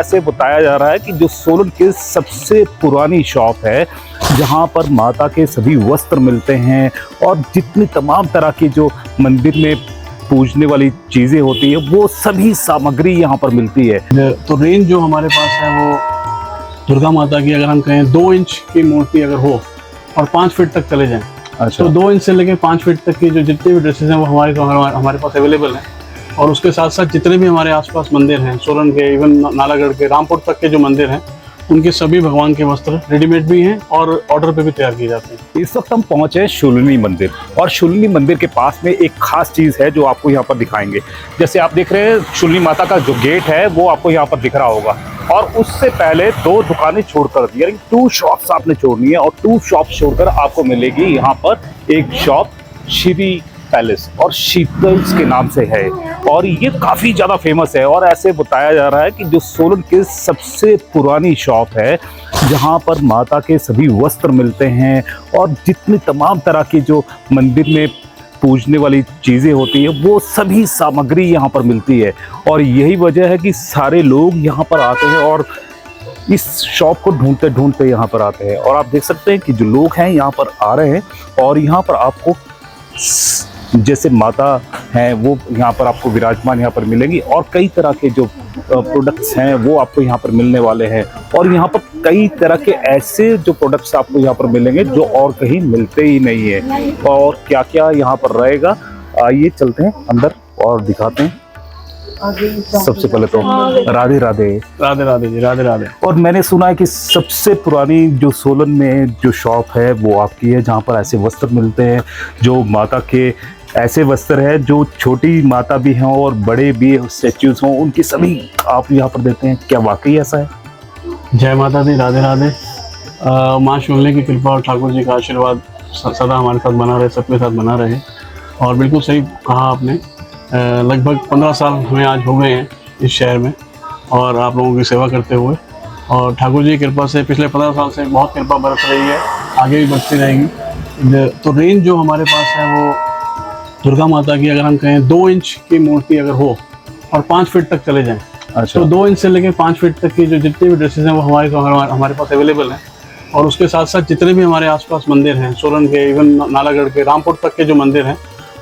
ऐसे बताया जा रहा है कि जो सोलन की सबसे पुरानी शॉप है, जहां पर माता के सभी वस्त्र मिलते हैं और जितनी तमाम तरह की जो मंदिर में पूजने वाली चीज़ें होती है वो सभी सामग्री यहाँ पर मिलती है। तो रेंज जो हमारे पास है वो दुर्गा माता की, अगर हम कहें 2 इंच की मूर्ति अगर हो और 5 फीट तक चले जाएं, अच्छा। तो 2 इंच से लेकर 5 फीट तक की जो जितने भी ड्रेसेस हैं वो हमारे पास अवेलेबल हैं। और उसके साथ साथ जितने भी हमारे आसपास मंदिर हैं, सोलन के, इवन नालागढ़ के, रामपुर तक के जो मंदिर हैं, उनके सभी भगवान के वस्त्र रेडीमेड भी हैं और ऑर्डर पे भी तैयार किए जाते हैं। इस वक्त हम पहुंचे शूलिनी मंदिर, और शूलिनी मंदिर के पास में एक खास चीज़ है जो आपको यहाँ पर दिखाएंगे। जैसे आप देख रहे हैं शूलिनी माता का जो गेट है वो आपको यहाँ पर दिख रहा होगा, और उससे पहले 2 दुकानें छोड़कर, यानी 2 शॉप्स आपने छोड़नी है, और 2 शॉप छोड़कर आपको मिलेगी यहाँ पर एक शॉप श्री पैलेस और शीतल्स के नाम से है, और ये काफ़ी ज़्यादा फेमस है। और ऐसे बताया जा रहा है कि जो सोलन की सबसे पुरानी शॉप है, जहाँ पर माता के सभी वस्त्र मिलते हैं और जितनी तमाम तरह की जो मंदिर में पूजने वाली चीज़ें होती है वो सभी सामग्री यहाँ पर मिलती है। और यही वजह है कि सारे लोग यहाँ पर आते हैं और इस शॉप को ढूंढते ढूंढते यहाँ पर आते हैं। और आप देख सकते हैं कि जो लोग हैं यहाँ पर आ रहे हैं, और यहाँ पर आपको जैसे माता हैं वो यहाँ पर आपको विराजमान यहाँ पर मिलेंगी, और कई तरह के जो प्रोडक्ट्स हैं वो आपको यहाँ पर मिलने वाले हैं। और यहाँ पर कई तरह के ऐसे जो प्रोडक्ट्स आपको यहाँ पर मिलेंगे जो और कहीं मिलते ही नहीं है। और क्या क्या यहाँ पर रहेगा, आइए चलते हैं अंदर और दिखाते हैं। सबसे पहले तो राधे राधे। राधे राधे जी, राधे राधे। और मैंने सुना है कि सबसे पुरानी जो सोलन में जो शॉप है वो आपकी है, जहाँ पर ऐसे वस्त्र मिलते हैं जो माता के ऐसे वस्त्र है जो छोटी माता भी हैं और बड़े भी स्टैच्यूज हों, उनकी सभी आप यहाँ पर देते हैं। क्या वाकई ऐसा है? जय माता दी, राधे राधे। माँ शूलिनी की कृपा और ठाकुर जी का आशीर्वाद सदा हमारे साथ बना रहे, सबके साथ बना रहे। और बिल्कुल सही कहा आपने, लगभग 15 साल हमें आज हो गए हैं इस शहर में और आप लोगों की सेवा करते हुए, और ठाकुर जी की कृपा से पिछले 15 साल से बहुत कृपा बरस रही है, आगे भी बढ़ती रहेगी। तो रेंज जो हमारे पास है वो दुर्गा माता की, अगर हम कहें 2 इंच की मूर्ति अगर हो और 5 फीट तक चले जाएं, अच्छा। तो 2 इंच से लेकर 5 फीट तक की जो जितने भी ड्रेसेस हैं वो हमारे पास अवेलेबल हैं। और उसके साथ साथ जितने भी हमारे आसपास मंदिर हैं, सोलन के, इवन नालागढ़ के, रामपुर तक के जो मंदिर हैं,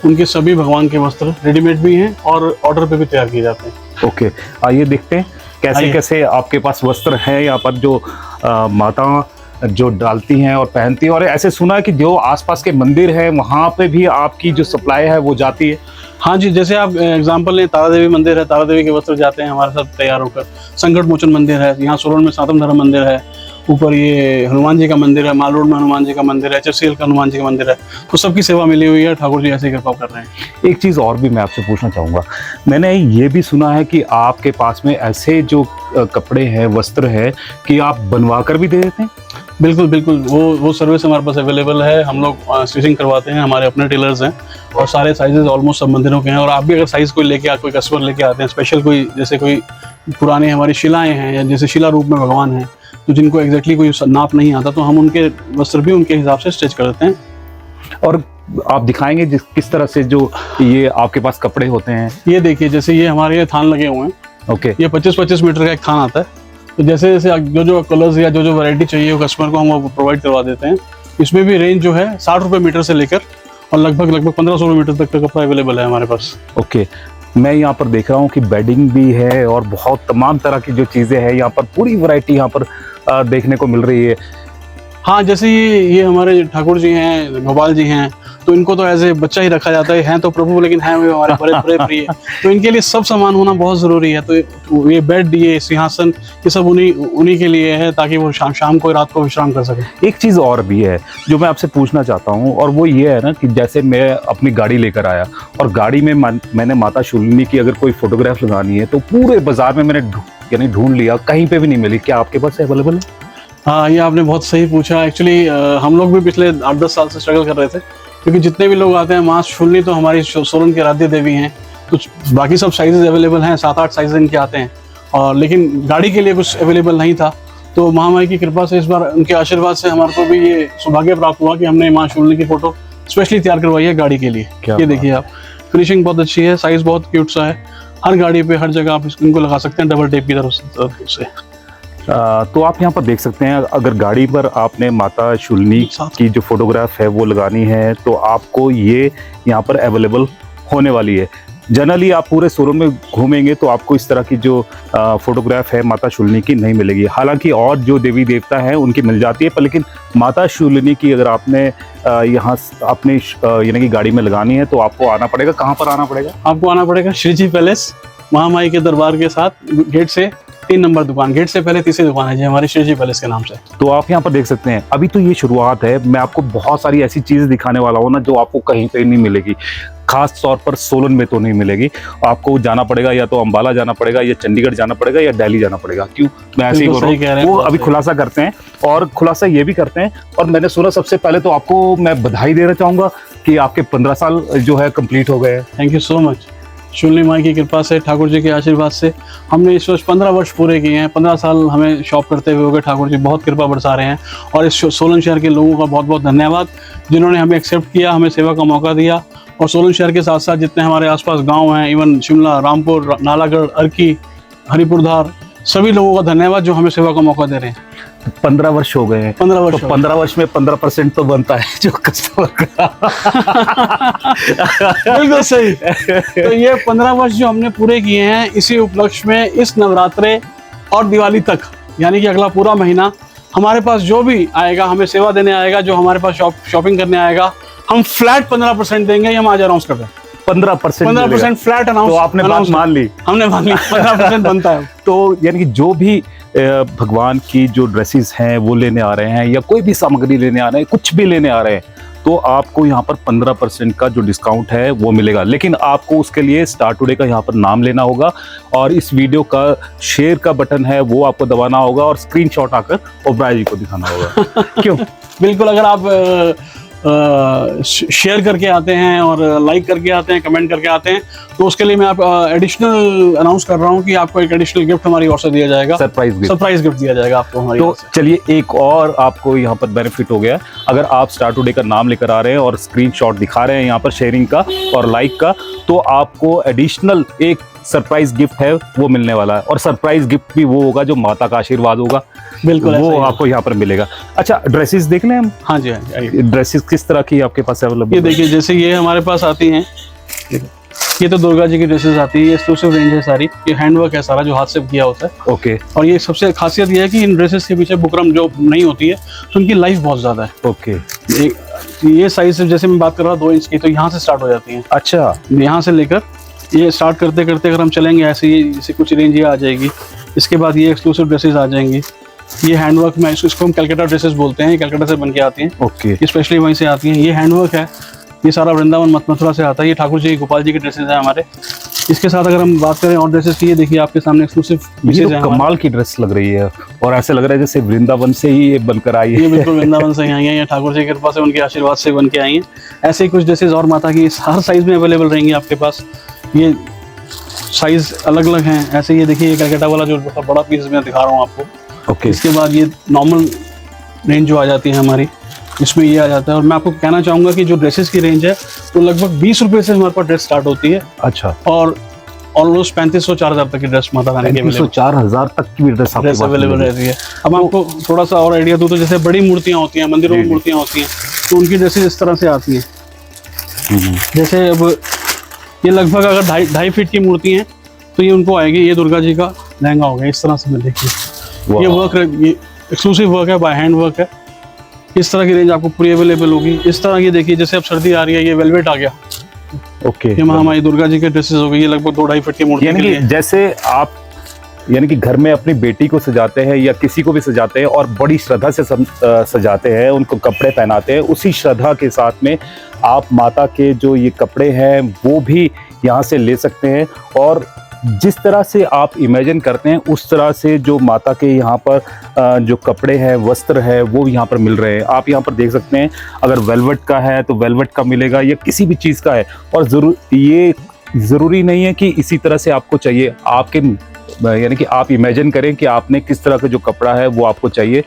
उनके सभी भगवान के वस्त्र रेडीमेड भी हैं और ऑर्डर पे भी तैयार किए जाते हैं। ओके, आइए देखते हैं कैसे कैसे आपके पास वस्त्र हैं यहाँ पर जो माता जो डालती हैं और पहनती हैं। और ऐसे सुना है कि जो आसपास के मंदिर हैं वहाँ पे भी आपकी जो सप्लाई है वो जाती है। हाँ जी, जैसे आप एग्जांपल लें, तारा देवी मंदिर है, तारा देवी के वस्त्र जाते हैं हमारे साथ तैयार होकर। संकट मोचन मंदिर है, यहाँ सोलन में सातम धर्म मंदिर है, ऊपर ये हनुमान जी का मंदिर है, माल रोड में हनुमान जी का मंदिर है, HFCL का हनुमान जी का मंदिर है। तो सबकी सेवा मिली हुई है, ठाकुर जी ऐसे कृपा कर रहे हैं। एक चीज़ और भी मैं आपसे पूछना चाहूँगा, मैंने ये भी सुना है कि आपके पास में ऐसे जो कपड़े हैं, वस्त्र है, कि आप बनवा कर भी दे देते हैं। बिल्कुल बिल्कुल, वो सर्विस हमारे पास अवेलेबल है। हम लोग स्टिचिंग करवाते हैं, हमारे अपने टेलर्स हैं, और सारे साइजेस ऑलमोस्ट सब मंदिरों के हैं। और आप भी अगर साइज़ कोई लेके कोई कस्टमर लेके आते हैं स्पेशल, कोई जैसे कोई पुरानी हमारी शिलाएँ हैं या जैसे शिला रूप में भगवान हैं, तो जिनको एग्जैक्टली कोई नाप नहीं आता, तो हम उनके वस्त्र भी उनके हिसाब से स्टिच कर देते हैं। और आप दिखाएंगे किस तरह से जो ये आपके पास कपड़े होते हैं। ये देखिए, जैसे ये हमारे ये थान लगे हुए हैं। ओके, ये 25-25 मीटर का एक थान आता है। तो जैसे जैसे जो कलर्स या जो वैरायटी चाहिए वो कस्टमर को हम वो प्रोवाइड करवा देते हैं। इसमें भी रेंज जो है 60 रुपये मीटर से लेकर और लगभग 1500 मीटर तक का कपड़ा अवेलेबल है हमारे पास। ओके, मैं यहाँ पर देख रहा हूँ कि बेडिंग भी है और बहुत तमाम तरह की जो चीज़ें हैं यहाँ पर, पूरी वैरायटी यहाँ पर देखने को मिल रही है। हाँ, जैसे ये हमारे ठाकुर जी हैं, गोपाल जी हैं, तो इनको तो एज ए बच्चा ही रखा जाता है। हैं तो प्रभु, लेकिन हैं वे हमारे बड़े बड़े प्रिय। तो इनके लिए सब सामान होना बहुत ज़रूरी है। तो ये बेड, ये सिंहासन, ये सब उन्हीं के लिए है, ताकि वो शाम को, रात को विश्राम कर सके। एक चीज़ और भी है जो मैं आपसे पूछना चाहता हूँ, और वो ये है ना कि जैसे मैं अपनी गाड़ी लेकर आया और गाड़ी में मैंने माता शूलिनी की अगर कोई फोटोग्राफ लगानी है, तो पूरे बाजार में मैंने ढूंढ लिया, कहीं पे भी नहीं मिली। क्या आपके पास अवेलेबल है? हाँ, ये आपने बहुत सही पूछा। एक्चुअली हम लोग भी पिछले 8-10 साल से स्ट्रगल कर रहे थे, क्योंकि जितने भी लोग आते हैं, माँ शूलिनी तो हमारी सोलन की आराध्य देवी हैं। कुछ बाकी सब साइजेस अवेलेबल हैं, 7-8 साइज इनके आते हैं, और लेकिन गाड़ी के लिए कुछ अवेलेबल नहीं था। तो महामाई की कृपा से इस बार उनके आशीर्वाद से हमारे को भी ये सौभाग्य प्राप्त हुआ कि हमने माँ शूलिनी की फोटो स्पेशली तैयार करवाई है गाड़ी के लिए। ये देखिए आप, फिनिशिंग बहुत अच्छी है, साइज बहुत क्यूट सा है, हर गाड़ी पे हर जगह आप इनको लगा सकते हैं डबल टेप की तरफ से। तो आप यहाँ पर देख सकते हैं, अगर गाड़ी पर आपने माता शूलिनी की जो फोटोग्राफ है वो लगानी है तो आपको ये यहाँ पर अवेलेबल होने वाली है। जनरली आप पूरे शोरूम में घूमेंगे तो आपको इस तरह की जो फोटोग्राफ है माता शूलिनी की नहीं मिलेगी। हालांकि और जो देवी देवता हैं उनकी मिल जाती है, पर लेकिन माता शूलिनी की अगर आपने यहाँ अपने यानी कि गाड़ी में लगानी है तो आपको आना पड़ेगा। कहाँ पर आना पड़ेगा? आपको आना पड़ेगा श्री जी पैलेस, महामाई के दरबार के साथ गेट से 3 नंबर दुकान, गेट से पहले तीसरी दुकान है जी हमारी श्री जी पैलेस के नाम से। तो आप यहाँ पर देख सकते हैं, अभी तो ये शुरुआत है। मैं आपको बहुत सारी ऐसी चीजें दिखाने वाला हूँ ना जो आपको कहीं पे नहीं मिलेगी, खास तौर पर सोलन में तो नहीं मिलेगी। आपको जाना पड़ेगा, या तो अंबाला जाना पड़ेगा, या चंडीगढ़ जाना पड़ेगा, या दिल्ली जाना पड़ेगा। क्यों मैं ऐसे ही बोल रहा हूँ, वो अभी खुलासा करते हैं। और खुलासा ये भी करते हैं, और मैंने सुना सबसे पहले तो आपको मैं बधाई देना चाहूंगा कि आपके 15 साल जो है कंप्लीट हो गए हैं। Thank you so much. Shoolini Mai की कृपा से, ठाकुर जी के आशीर्वाद से हमने इस वर्ष 15 वर्ष पूरे किए हैं। 15 साल हमें शॉप करते हुए हो गए। ठाकुर जी बहुत कृपा बरसा रहे हैं, और इस सोलन शहर के लोगों का बहुत बहुत धन्यवाद जिन्होंने हमें एक्सेप्ट किया, हमें सेवा का मौका दिया। और सोलन शहर के साथ साथ जितने हमारे आसपास गांव हैं, इवन शिमला, रामपुर, नालागढ़, अर्की, हरिपुरधार, सभी लोगों का धन्यवाद जो हमें सेवा का मौका दे रहे हैं। 15 वर्ष हो गए हैं। 15 वर्ष, तो 15 वर्ष में 15% तो बनता है जो कस्टमर का। बिल्कुल सही। तो ये 15 वर्ष जो हमने पूरे किए हैं, इसी उपलक्ष्य में इस नवरात्रे और दिवाली तक, यानी कि अगला पूरा महीना हमारे पास जो भी आएगा, हमें सेवा देने आएगा, जो हमारे पास शॉपिंग करने आएगा, हम फ्लैट 15% देंगे। ये हम आज अनाउंस कर रहे हैं। 15% फ्लैट अनाउंस। तो आपने बात मान ली? हमने मान ली। 15% बनता है। तो यानी कि जो भी भगवान की जो ड्रेसेस हैं वो लेने आ रहे हैं, या कोई भी सामग्री लेने आ रहे हैं, कुछ भी लेने आ रहे हैं, तो आपको यहाँ पर 15% का जो डिस्काउंट है वो मिलेगा। लेकिन आपको उसके लिए स्टार टुडे का यहाँ पर नाम लेना होगा, और इस वीडियो का शेयर का बटन है वो आपको दबाना होगा, और स्क्रीनशॉट आकर ओबराय जी को दिखाना होगा। क्यों? बिल्कुल। अगर आप शेयर करके आते हैं और लाइक करके आते हैं, कमेंट करके आते हैं, तो उसके लिए मैं आप एडिशनल अनाउंस कर रहा हूँ कि आपको एक एडिशनल गिफ्ट हमारी ओर से दिया जाएगा। सरप्राइज गिफ्ट दिया जाएगा आपको हमारी ओर से। तो चलिए, एक और आपको यहाँ पर बेनिफिट हो गया। अगर आप स्टार टुडे का नाम लेकर आ रहे हैं और स्क्रीनशॉट दिखा रहे हैं यहाँ पर शेयरिंग का और लाइक का, तो आपको एडिशनल एक सरप्राइज गिफ्ट है वो मिलने वाला है। और सरप्राइज गिफ्ट भी वो होगा जो माता का आशीर्वाद होगा। बिल्कुल, वो आपको यहाँ पर मिलेगा। अच्छा, ड्रेसेस देख लें हम? हाँ जी, हाँ जी। ड्रेसेस किस तरह की आपके पास अवेलेबल? ये देखिए, जैसे ये हमारे पास आती हैं, ये तो दुर्गा जी की ड्रेसेस आती है। ये एक्सक्लूसिव रेंज है सारी। ये हैंडवर्क है सारा, जो हाथ से किया होता है। ओके। और ये सबसे खासियत ये है कि इन ड्रेसेस के पीछे बुकरम जो नहीं होती है, तो उनकी लाइफ बहुत ज्यादा है। ओके। ये साइज जैसे मैं बात कर रहा हूँ 2 इंच की, तो यहाँ से स्टार्ट हो जाती है। अच्छा। यहाँ से लेकर ये स्टार्ट करते करते अगर हम चलेंगे ऐसे, ये जैसे कुछ रेंज ये आ जाएगी। इसके बाद ये एक्सक्लूसिव ड्रेसेस आ जाएंगी। ये हैंडवर्क में, इसको हम कलकत्ता ड्रेसेस बोलते हैं। ये कलकत्ता से बन के आती हैं। ओके। ये स्पेशली वहीं से आती हैं। ये हैंडवर्क है, ये सारा वृंदावन मथुरा से आता है। ये ठाकुर जी, गोपाल जी के ड्रेसेस हैं हमारे। इसके साथ अगर हम बात करें और ड्रेसेस की, ये देखिए आपके सामने एक्सक्लूसिव पीसेस हैं। कमाल की ड्रेस लग रही है, और ऐसे लग रहा है जैसे वृंदावन से ही ये बनकर आई है। ये बिल्कुल वृंदावन से ही आई हैं। ये ठाकुर जी की कृपा से, उनके आशीर्वाद से बन के आई हैं। ऐसे ही कुछ ड्रेसेस और माता की हर साइज में अवेलेबल रहेंगी आपके पास। ये साइज अलग अलग हैं। ऐसे ये देखिए, ये कलकत्ता वाला जो बड़ा पीस मैं दिखा रहा हूँ आपको। ओके। इसके बाद ये नॉर्मल रेंज जो आ जाती है हमारी, इसमें ये आ जाता है। और मैं आपको कहना चाहूँगा कि जो ड्रेसेस की रेंज है वो लगभग 20 रुपये से हमारे पास ड्रेस स्टार्ट होती है। अच्छा। और ऑलमोस्ट 3500-4000 तक की ड्रेस माता रानी की 3500-4000 तक की भी ड्रेस अवेलेबल रहती है। अब मैं आपको थोड़ा सा और आइडिया दूँ, तो जैसे बड़ी मूर्तियाँ होती हैं, मंदिरों में मूर्तियाँ होती हैं, तो उनकी ड्रेसेस इस तरह से आती हैं। जैसे अब ये लगभग अगर 2.5 फीट की मूर्ति है, तो ये उनको आएगी। ये दुर्गा जी का लहंगा हो गया इस तरह से। मैं देखिए, ये वर्क, ये एक्सक्लूसिव वर्क है, बाय हैंड वर्क है। इस तरह की रेंज आपको पूरी अवेलेबल होगी। इस तरह की देखिए, जैसे अब सर्दी आ रही है, ये वेलवेट आ गया। ओके। ये महामाई दुर्गा जी के ड्रेसेस हो गई। ये लगभग 2-2.5 फीट की मूर्ति। यानी कि जैसे आप घर में अपनी बेटी को सजाते हैं या किसी को भी सजाते हैं और बड़ी श्रद्धा से सजाते हैं, उनको कपड़े पहनाते हैं, उसी श्रद्धा के साथ में आप माता के जो ये कपड़े हैं वो भी यहाँ से ले सकते हैं। और जिस तरह से आप इमेजिन करते हैं उस तरह से जो माता के यहाँ पर जो कपड़े हैं, वस्त्र है, वो यहाँ पर मिल रहे हैं। आप यहाँ पर देख सकते हैं, अगर वेलवेट का है तो वेलवेट का मिलेगा, या किसी भी चीज़ का है। और ये ज़रूरी नहीं है कि इसी तरह से आपको चाहिए। आपके यानी कि आप इमेजिन करें कि आपने किस तरह का जो कपड़ा है वो आपको चाहिए।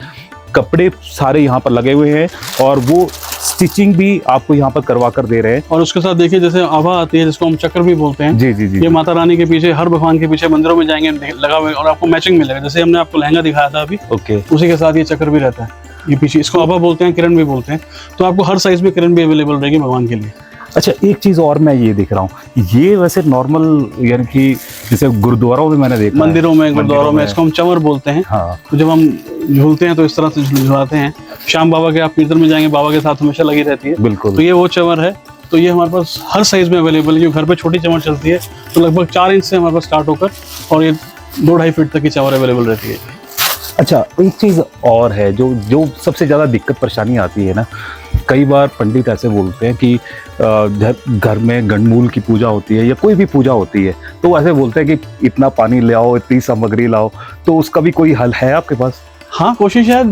कपड़े सारे यहाँ पर लगे हुए हैं, और वो स्टिचिंग भी आपको यहाँ पर करवा कर दे रहे हैं। और उसके साथ देखिए जैसे आभा आती है जिसको हम चक्र भी बोलते हैं। जी जी जी। ये माता रानी के पीछे, हर भगवान के पीछे मंदिरों में जाएंगे लगा हुआ है और आपको मैचिंग मिलेगा। जैसे हमने आपको लहंगा दिखाया था अभी, ओके, उसी के साथ ये चक्र भी रहता है। ये पीछे इसको आभा बोलते हैं, किरण भी बोलते हैं। तो आपको हर साइज में किरण भी अवेलेबल रहेगी भगवान के लिए। अच्छा, एक चीज और मैं ये देख रहा हूँ, ये वैसे नॉर्मल यानी कि जैसे गुरुद्वारों में मैंने देखा है, मंदिरों में, गुरुद्वारों में इसको हम चंवर बोलते हैं। हाँ, तो जब हम झूलते हैं तो इस तरह से झुलाते हैं। श्याम बाबा के आप कीर्तन में जाएंगे, बाबा के साथ हमेशा लगी रहती है। बिल्कुल। तो ये वो चंवर है। तो ये हमारे पास हर साइज में अवेलेबल है। जो घर पे छोटी चंवर चलती है तो लगभग 4 इंच से हमारे पास स्टार्ट होकर और ये 2-2.5 फीट तक की चंवर अवेलेबल रहती है। अच्छा, एक चीज और है जो सबसे ज्यादा दिक्कत परेशानी आती है ना, कई बार पंडित ऐसे बोलते हैं कि घर में गणमूल की पूजा होती है या कोई भी पूजा होती है तो ऐसे बोलते हैं कि इतना पानी ले आओ, इतनी सामग्री लाओ, तो उसका भी कोई हल है आपके पास? हाँ, कोशिश है,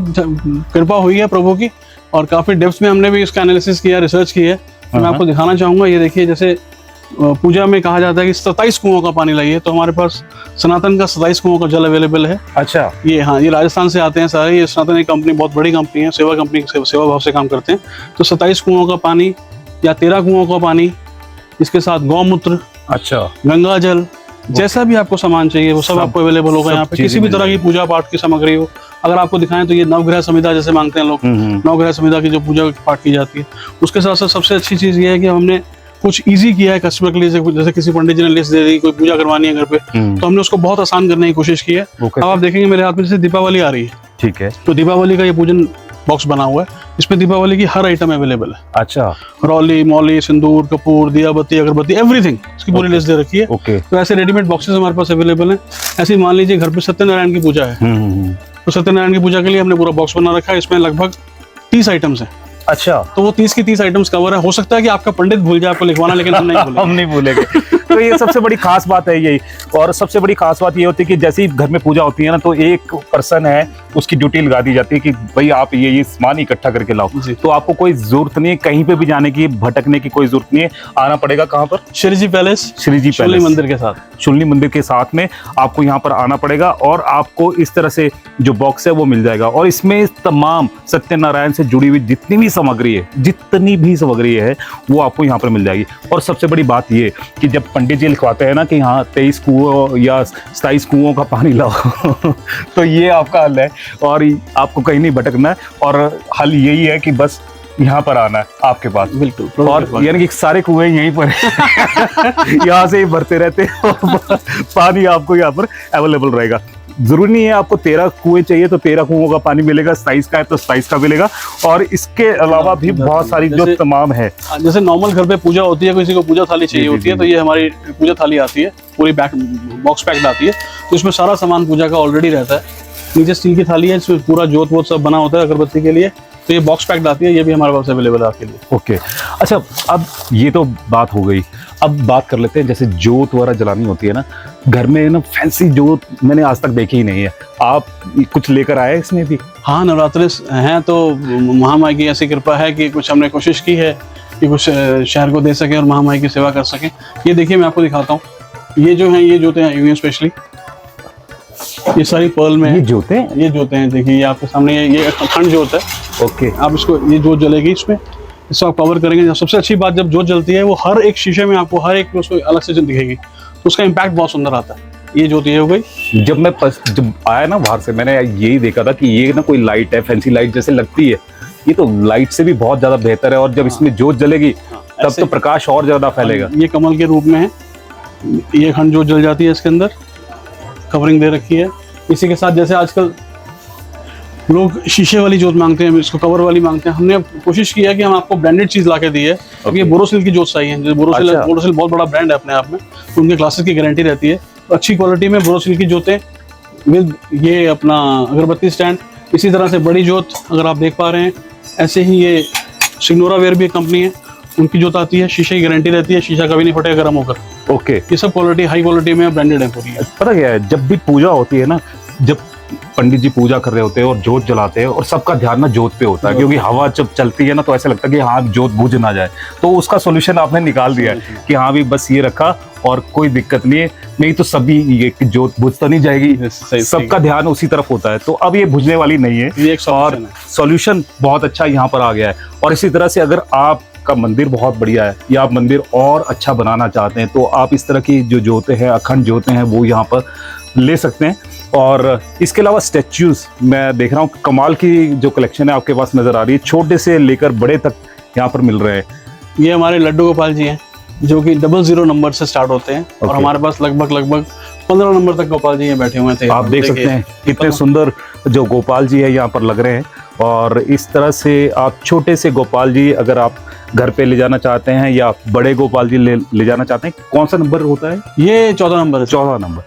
कृपा हुई है प्रभु की और काफी डेप्थ में हमने भी इसका एनालिसिस किया, रिसर्च की है। तो मैं आपको दिखाना चाहूंगा। ये देखिए, जैसे पूजा में कहा जाता है कि 27 कुओं का पानी लाइए, तो हमारे पास सनातन का 27 कुओं का जल अवेलेबल है। अच्छा, ये हाँ, ये राजस्थान से आते हैं सारे। ये सनातन एक कंपनी, बहुत बड़ी कंपनी है, सेवा कंपनी, सेवा भाव से काम करते हैं। तो 27 कुओं का पानी या 13 कुओं का पानी, इसके साथ गौमूत्र, अच्छा, गंगा जल, जैसा भी आपको सामान चाहिए वो सब आपको अवेलेबल होगा यहाँ पे। किसी भी तरह की पूजा पाठ की सामग्री हो, अगर आपको दिखाएं तो ये नवग्रह संहिता जैसे मांगते हैं लोग, नवग्रह संहिता की जो पूजा पाठ की जाती है। उसके साथ साथ सबसे अच्छी चीज ये है कि हमने कुछ इजी किया है कस्टमर के लिए। जैसे किसी पंडित जी ने लिस्ट दे दी, कोई पूजा करवानी है घर पे, तो हमने उसको बहुत आसान करने की कोशिश की है। अब आप देखेंगे मेरे हाथ में जैसे दीपावली आ रही है, ठीक है, तो दीपावली का ये पूजन बॉक्स बना हुआ है। इसमें दीपावली की हर आइटम अवेलेबल है। अच्छा, रौली, मौली, सिंदूर, कपूर, दिया बत्ती, अगरबत्ती, एवरीथिंग, इसकी पूरी लिस्ट दे रखी है। ओके। तो ऐसे रेडीमेड बॉक्सेस हमारे पास अवेलेबल हैं। ऐसे ही मान लीजिए घर पे सत्यनारायण की पूजा है, तो सत्यनारायण की पूजा के लिए हमने पूरा बॉक्स बना रखा है। इसमें लगभग 30 आइटम्स हैं। अच्छा, तो वो 30 की 30 आइटम्स कवर है। हो सकता है कि आपका पंडित भूल जाए आपको लिखवाना, लेकिन हम नहीं भूलेंगे। हम नहीं भूलेंगे। तो ये सबसे बड़ी खास बात है यही। और सबसे बड़ी खास बात ये होती है कि जैसे ही घर में पूजा होती है ना, तो एक पर्सन है, उसकी ड्यूटी लगा दी जाती है कि भाई आप ये सामान इकट्ठा करके लाओ। तो आपको कोई जरूरत नहीं है कहीं पे भी जाने की, भटकने की कोई जरूरत नहीं है। आना पड़ेगा कहाँ पर? श्री जी पैलेस, श्री जी पैलेस मंदिर के साथ, शुल्ली मंदिर के साथ में आपको यहाँ पर आना पड़ेगा और आपको इस तरह से जो बॉक्स है वो मिल जाएगा। और इसमें तमाम सत्यनारायण से जुड़ी हुई जितनी भी सामग्री है वो आपको यहाँ पर मिल जाएगी। और सबसे बड़ी बात ये कि जब पंडित जी लिखवाते हैं ना कि हाँ 23 कुओं या 27 कुओं का पानी लाओ तो ये आपका हल है और आपको कहीं नहीं भटकना है। और हल यही है कि बस यहाँ पर आना है आपके पास। बिल्कुल। और यानी कि सारे कुएं यहीं पर यहाँ से ही भरते रहते हैं और पानी आपको यहाँ पर अवेलेबल रहेगा। जरूरी नहीं है आपको 13 कुएं चाहिए तो 13 कुओं का पानी मिलेगा, 27 का है तो 27 का मिलेगा। और इसके अलावा भी बहुत सारी जो तमाम है, जैसे नॉर्मल घर पे पूजा होती है, किसी को पूजा थाली चाहिए होती है, तो ये हमारी पूजा थाली आती है, पूरी बॉक्स पैक्ड आती है। तो इसमें सारा सामान पूजा का ऑलरेडी रहता है। नीचे स्टील की थाली है, इसमें पूरा जोत वोत सब बना होता है अगरबत्ती के लिए। तो ये बॉक्स पैक्ड आती है, ये भी हमारे पास अवेलेबल है आपके लिए। ओके। अच्छा, अब ये तो बात हो गई। अब बात कर लेते हैं जैसे जोत वगैरह जलानी होती है ना घर में ना, फैंसी जोत मैंने आज तक देखी ही नहीं है। आप कुछ लेकर आए इसमें भी? हाँ, नवरात्रि हैं तो महामाई की ऐसी कृपा है कि कुछ हमने कोशिश की है कि कुछ शहर को दे सके और महामाई की सेवा कर सके। ये देखिए, मैं आपको दिखाता हूँ। ये जो हैं, ये जोतें हैं स्पेशली, ये सारी पर्ल में ये जोतें हैं। देखिए, ये आपके सामने ये अखंड जोत है। ओके। आप इसको, ये जोत जलेगी इसमें, इसको आप कवर करेंगे। सबसे अच्छी बात, जब जोत जलती है वो हर एक शीशे में आपको हर एक उसको अलग से दिखेगी, तो उसका इम्पैक्ट बहुत सुंदर आता है। ये जोत ये हो गई। जब आया ना बाहर से, मैंने यही देखा था कि ये ना कोई लाइट है, फैंसी लाइट जैसे लगती है। ये तो लाइट से भी बहुत ज्यादा बेहतर है और जब इसमें जोत जलेगी तब तो प्रकाश और ज्यादा फैलेगा। ये कमल के रूप में है। ये अखंड जोत जल जाती है, इसके अंदर कवरिंग दे रखी है। इसी के साथ जैसे आजकल लोग शीशे वाली जोत मांगते हैं, इसको कवर वाली मांगते हैं, हमने कोशिश की है कि हम आपको ब्रांडेड चीज लाके दी है। क्योंकि बोरोसिल की जोत चाहिए है। बोरोसिल बहुत बड़ा ब्रांड है अपने आप में, तो उनके ग्लासेस की गारंटी रहती है। तो अच्छी क्वालिटी में बोरोसिल की जोतें विद ये अपना अगरबत्ती स्टैंड। इसी तरह से बड़ी जोत अगर आप देख पा रहे हैं, ऐसे ही ये सिग्नोरा वेयर भी एक कंपनी है, उनकी जोत आती है, शीशे की गारंटी रहती है, शीशा कभी नहीं फटेगा गर्म होकर। ओके। ये सब क्वालिटी हाई क्वालिटी में ब्रांडेड है पूरी। पता क्या है, जब भी पूजा होती है ना, जब पंडित जी पूजा कर रहे होते हैं और जोत जलाते हैं और सबका ध्यान ना जोत पे होता है, क्योंकि हवा जब चलती है ना तो ऐसा लगता है कि हाँ जोत बुझ ना जाए। तो उसका सॉल्यूशन आपने निकाल दिया है कि हाँ भी बस ये रखा और कोई दिक्कत नहीं है, नहीं तो सभी ये कि जोत बुझ तो नहीं जाएगी, सबका ध्यान उसी तरफ होता है। तो अब ये बुझने वाली नहीं है, ये एक और सॉल्यूशन बहुत अच्छा यहाँ पर आ गया है। और इसी तरह से अगर आपका मंदिर बहुत बढ़िया है या आप मंदिर और अच्छा बनाना चाहते हैं तो आप इस तरह की जो जोतें हैं, अखंड जोतें हैं, वो यहाँ पर ले सकते हैं। और इसके अलावा स्टैच्यूज मैं देख रहा हूँ, कमाल की जो कलेक्शन है आपके पास नजर आ रही है, छोटे से लेकर बड़े तक यहाँ पर मिल रहे हैं। ये हमारे लड्डू गोपाल जी हैं जो कि 00 नंबर से स्टार्ट होते हैं और हमारे पास लगभग 15 नंबर तक गोपाल जी यहाँ बैठे हुए थे। आप देख सकते हैं कितने सुंदर जो गोपाल जी है यहाँ पर लग रहे हैं। और इस तरह से आप छोटे से गोपाल जी अगर आप घर पे ले जाना चाहते हैं या बड़े गोपाल जी ले जाना चाहते हैं, कौन सा नंबर होता है? ये 14 नंबर है। 14 नंबर।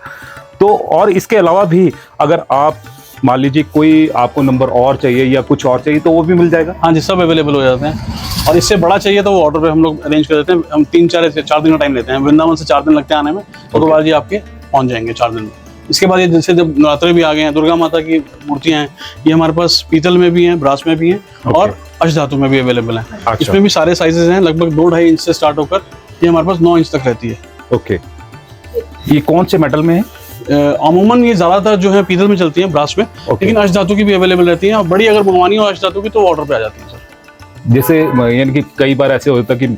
तो और इसके अलावा भी अगर आप मान लीजिए कोई आपको नंबर और चाहिए या कुछ और चाहिए तो वो भी मिल जाएगा? हाँ जी, सब अवेलेबल हो जाते हैं। और इससे बड़ा चाहिए तो वो ऑर्डर पे हम लोग अरेंज कर देते हैं। हम 4 दिन का टाइम लेते हैं। वृंदावन से 4 दिन लगते हैं आने में, तो गोपाल जी आपके पहुंच जाएंगे 4 दिन में। इसके बाद ये जैसे जब नवरात्रे भी आ गए हैं, दुर्गा माता की मूर्तियां हैं, ये हमारे पास पीतल में भी हैं, ब्रास में भी हैं और अष्टधातु में भी अवेलेबल हैं। अच्छा। इसमें भी सारे साइजेस हैं, लगभग 2-2.5 इंच से स्टार्ट होकर ये हमारे पास 9 इंच तक रहती है। ओके, ये कौन से मेटल में है? अमूमन ये ज्यादातर जो है पीतल में चलती हैं, ब्रास में, लेकिन अष्टधातु की भी अवेलेबल रहती हैं। और बड़ी अगर मंगवानी हो अष्टधातु की तो ऑर्डर पे आ जाती है सर। जैसे यानी कि कई बार ऐसे होता है कि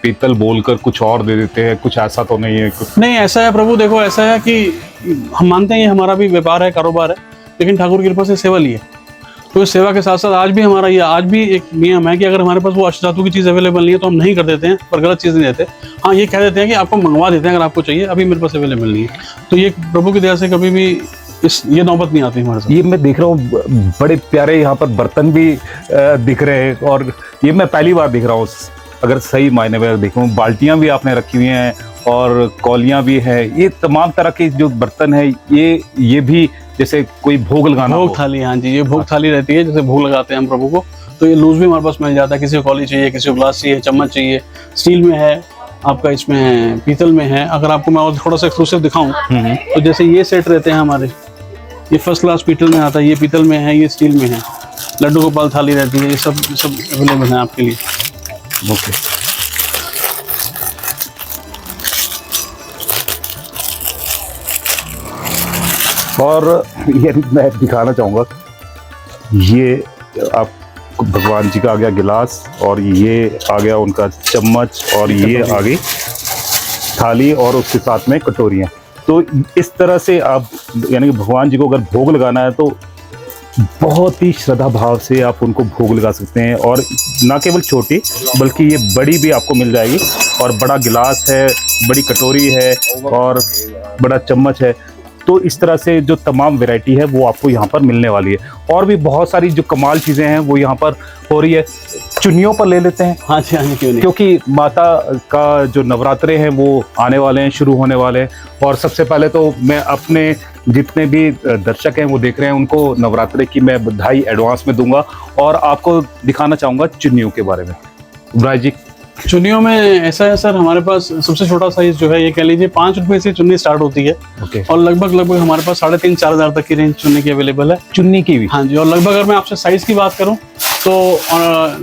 पीतल बोलकर कुछ और दे देते हैं, कुछ ऐसा तो नहीं है? नहीं, ऐसा है प्रभु, देखो ऐसा है कि हम मानते हैं ये हमारा भी व्यापार है, कारोबार है, लेकिन ठाकुर की कृपा से सेवा ली है। तो इस सेवा के साथ साथ आज भी एक नियम है कि अगर हमारे पास वो अष्टधातु की चीज़ अवेलेबल नहीं है तो हम नहीं कर देते हैं, पर गलत चीज़ नहीं देते। हाँ, ये कह देते हैं कि आपको मंगवा देते हैं अगर आपको चाहिए, अभी मेरे पास अवेलेबल नहीं है। तो ये प्रभु की दया से कभी भी ये नौबत नहीं आती हमारे साथ। ये मैं देख रहा हूँ बड़े प्यारे यहाँ पर बर्तन भी दिख रहे हैं, और ये मैं पहली बार दिख रहा हूँ अगर सही मायने में देखूँ। बाल्टियाँ भी आपने रखी हुई हैं और कौलियाँ भी हैं। ये तमाम तरह के जो बर्तन है, ये भी जैसे कोई भोग लगाना, भोग थाली, हाँ जी, ये भोग थाली रहती है, जैसे भोग लगाते हैं हम प्रभु को। तो ये लूज भी हमारे पास मिल जाता है, किसी को कौली चाहिए, किसी को ग्लास चाहिए, चम्मच चाहिए, स्टील में है आपका, इसमें पीतल में है। अगर आपको मैं और थोड़ा सा एक्सक्लूसिव दिखाऊं तो जैसे ये सेट रहते हैं हमारे, ये फर्स्ट क्लास पीतल में आता है, ये पीतल में है, ये स्टील में है। लड्डू गोपाल थाली रहती है, ये सब अवेलेबल है आपके लिए। ओके। और ये मैं दिखाना चाहूँगा, ये आप भगवान जी का आ गया गिलास, और ये आ गया उनका चम्मच, और ये आ गई थाली, और उसके साथ में कटोरियाँ। तो इस तरह से आप यानी कि भगवान जी को अगर भोग लगाना है तो बहुत ही श्रद्धा भाव से आप उनको भोग लगा सकते हैं। और ना केवल छोटी बल्कि ये बड़ी भी आपको मिल जाएगी, और बड़ा गिलास है, बड़ी कटोरी है और बड़ा चम्मच है। तो इस तरह से जो तमाम वैरायटी है वो आपको यहाँ पर मिलने वाली है। और भी बहुत सारी जो कमाल चीज़ें हैं वो यहाँ पर हो रही है। चुन्नियों पर ले लेते हैं। हाँ जी, हाँ जी, क्यों नहीं, क्योंकि माता का जो नवरात्रे हैं वो आने वाले हैं, शुरू होने वाले हैं। और सबसे पहले तो मैं अपने जितने भी दर्शक हैं वो देख रहे हैं, उनको नवरात्रे की मैं बधाई एडवांस में दूंगा। और आपको दिखाना चाहूँगा चुन्नियों के बारे में। ब्राज जी, चुन्नियों में ऐसा है सर, हमारे पास सबसे छोटा साइज जो है ये कह लीजिए 5 रुपए से चुन्नी स्टार्ट होती है। और लगभग हमारे पास 3,500-4 हज़ार तक की रेंज चुन्नी की अवेलेबल है। चुन्नी की भी? हाँ जी। और लगभग अगर मैं आपसे साइज की बात करूं तो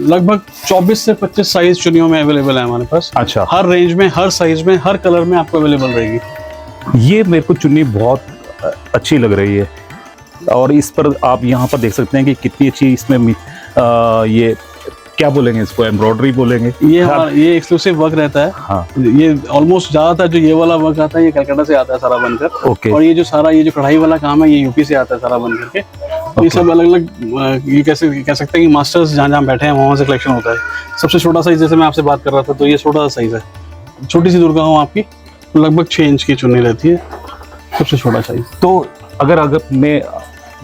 लगभग 24 से 25 साइज चुन्नियों में अवेलेबल है हमारे पास। अच्छा। हर रेंज में, हर साइज में, हर कलर में आपको अवेलेबल रहेगी। ये मेरे को चुन्नी बहुत अच्छी लग रही है। और इस पर आप यहाँ पर देख सकते हैं कि कितनी अच्छी इसमें ये क्या बोलेंगे इसको, एम्ब्रॉयडरी बोलेंगे? ये एक्सक्लूसिव वर्क रहता है। हाँ। ये ऑलमोस्ट ज्यादातर जो ये वाला वर्क आता है ये कलकत्ता से आता है सारा बनकर। ओके। और ये जो कढ़ाई वाला काम है ये यूपी से आता है सारा बन करके। ये सब अलग अलग, ये कैसे कह सकते हैं कि मास्टर्स जहाँ बैठे हैं वहाँ से कलेक्शन होता है। सबसे छोटा साइज जैसे मैं आपसे बात कर रहा था तो ये छोटा सा साइज है। छोटी सी दुर्गा हो आपकी तो लगभग 6 इंच की चुन्नी रहती है, सबसे छोटा साइज। तो अगर मैं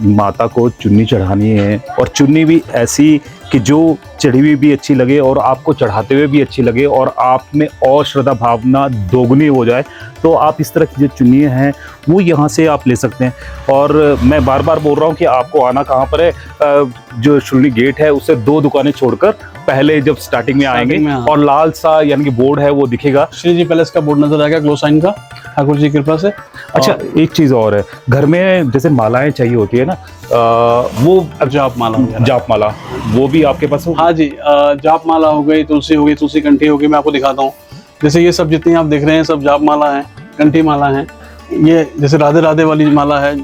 माता को चुन्नी चढ़ानी है, और चुन्नी भी ऐसी कि जो चढ़ी हुई भी अच्छी लगे और आपको चढ़ाते हुए भी अच्छी लगे, और आप में और श्रद्धा भावना दोगुनी हो जाए, तो आप इस तरह की जो चुन्नी हैं वो यहाँ से आप ले सकते हैं। और मैं बार बार बोल रहा हूँ कि आपको आना कहाँ पर है, जो शुल्ली गेट है उससे 2 दुकानें छोड़कर पहले जब स्टार्टिंग में आएंगे और लाल सा यानी कि बोर्ड है वो दिखेगा, श्री जी पैलेस का बोर्ड नजर आएगा, ग्लो साइन का। ठाकुर जी की कृपा से। अच्छा, एक चीज और है, घर में जैसे मालाएं चाहिए होती है ना, वो जाप माला वगैरह। जाप माला वो भी आपके पास हो? हाँ जी, जाप माला हो गई, तुलसी हो गई, तुलसी कंठी हो गई। मैं आपको दिखाता हूँ। जैसे ये सब जितनी आप देख रहे हैं सब जाप माला है, कंठी माला है। ये जैसे राधे राधे वाली माला है,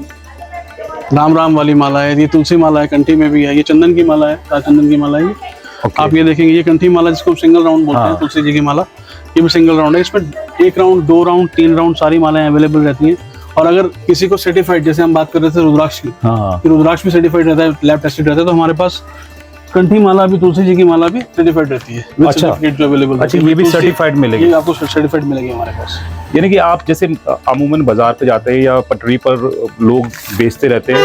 राम राम वाली माला है, ये तुलसी माला है, कंठी में भी है। ये चंदन की माला है, चंदन की माला है ये। Okay. आप ये देखेंगे, ये कंठी माला जिसको हम सिंगल राउंड बोलते हैं, तुलसी जी की माला, ये भी सिंगल राउंड है। इसमें 1 राउंड, 2 राउंड, 3 राउंड सारी मालाएं अवेलेबल रहती हैं। और अगर किसी को सर्टिफाइड, जैसे हम बात कर रहे थे रुद्राक्ष की, हाँ, रुद्राक्ष भी सर्टिफाइड रहता है, लैब टेस्टेड रहता है, तो हमारे पास कंठी माला भी, तुलसी जी की माला भी सर्टिफाइड रहती है। विद अच्छा। सर्टिफिकेट जो अवेलेबल। अच्छा, ये भी सर्टिफाइड मिलेगी? ये आपको सर्टिफाइड मिलेगी हमारे पास। यानी कि आप जैसे अमूमन बाजार पे जाते हैं या पटरी पर लोग बेचते रहते हैं,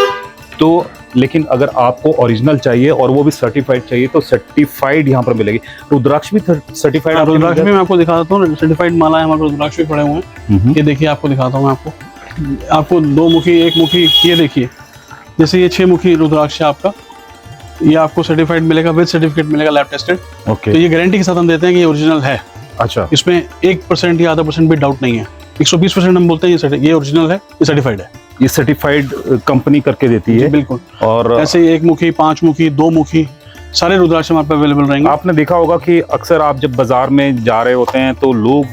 तो लेकिन अगर आपको ओरिजिनल चाहिए और वो भी सर्टिफाइड चाहिए तो सर्टिफाइड यहाँ पर मिलेगी। रुद्राक्ष भी सर्टिफाइड? रुद्राक्ष भी मैं आपको दिखाता हूँ, सर्टिफाइड माला है हमारे पास। रुद्राक्ष भी पड़े हुए हैं, ये देखिए, आपको दिखाता हूँ मैं आपको 2 मुखी, 1 मुखी, ये देखिए, जैसे ये 6 मुखी रुद्राक्ष है आपका, ये आपको सर्टिफाइड मिलेगा, विद सर्टिफिकेट मिलेगा, लैब टेस्टेड। ओके। तो ये गारंटी के साथ हम देते हैं कि ये ओरिजिनल है। अच्छा, इसमें 1% या आधा % भी डाउट नहीं है। 120% हम बोलते हैं ये ओरिजिनल है, ये सर्टिफाइड है। ये सर्टिफाइड कंपनी करके देती है? बिल्कुल। और ऐसे ही 1 मुखी, 5 मुखी, 2 मुखी सारे रुद्राक्ष हमारे पास अवेलेबल रहेंगे। आपने देखा होगा कि अक्सर आप जब बाजार में जा रहे होते हैं तो लोग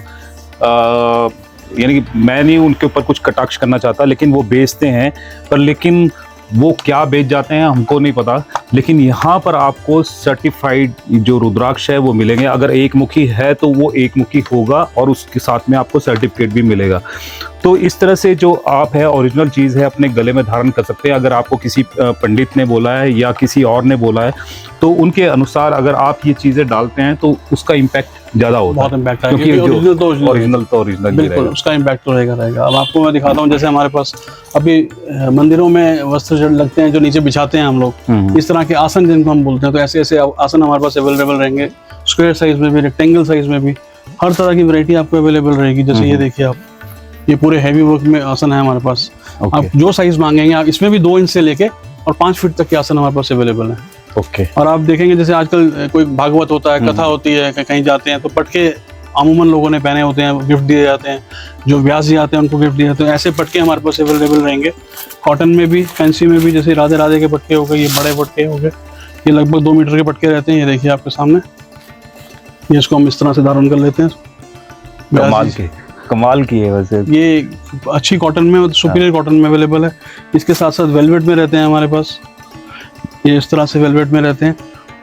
यानी कि मैं नहीं उनके ऊपर कुछ कटाक्ष करना चाहता, लेकिन वो बेचते हैं, पर लेकिन वो क्या बेच जाते हैं हमको नहीं पता। लेकिन यहाँ पर आपको सर्टिफाइड जो रुद्राक्ष है वो मिलेंगे। अगर 1 मुखी है तो वो 1 मुखी होगा और उसके साथ में आपको सर्टिफिकेट भी मिलेगा। तो इस तरह से जो आप है ओरिजिनल चीज़ है अपने गले में धारण कर सकते हैं। अगर आपको किसी पंडित ने बोला है या किसी और ने बोला है तो उनके अनुसार अगर आप ये चीज़ें डालते हैं तो उसका इम्पैक्ट ज़्यादा होता है। बहुत इम्पैक्ट है, क्योंकि ओरिजिनल तो ओरिजिनल बिल्कुल उसका इम्पैक्ट तो रहेगा। अब आपको मैं दिखाता हूँ, जैसे हमारे पास अभी मंदिरों में वस्त्र जो लगते हैं, जो नीचे बिछाते हैं हम लोग, इस तरह के आसन जिनको हम बोलते हैं, तो ऐसे आसन हमारे पास अवेलेबल रहेंगे। स्क्वायर साइज में भी, रेक्टेंगल साइज में भी, हर तरह की वैरायटी आपको अवेलेबल रहेगी। जैसे ये देखिए आप, ये पूरे हैवी वर्क में आसन है हमारे पास। आप जो साइज मांगेंगे, आप इसमें भी 2 इंच से लेके और 5 फीट तक के आसन हमारे पास अवेलेबल है। ओके। और आप देखेंगे जैसे आजकल कोई भागवत होता है, कथा होती है, कहीं जाते हैं तो पटके अमूमन लोगों ने पहने होते हैं, गिफ्ट दिए जाते हैं। जो व्यास जी आते हैं उनको गिफ्ट दिए जाते हैं। ऐसे पटके हमारे पास अवेलेबल रहेंगे, कॉटन में भी, फैंसी में भी। जैसे राधे राधे के पटके हो गए, ये बड़े पटके हो गए, ये लगभग 2 मीटर के पटके रहते हैं। ये देखिए आपके सामने, ये इसको हम इस तरह से धारण कर लेते हैं। कमाल की है वैसे। ये अच्छी कॉटन में, सुपीरियर कॉटन में अवेलेबल है। इसके साथ साथ वेलवेट में रहते हैं हमारे पास, ये इस तरह से वेलवेट में रहते हैं,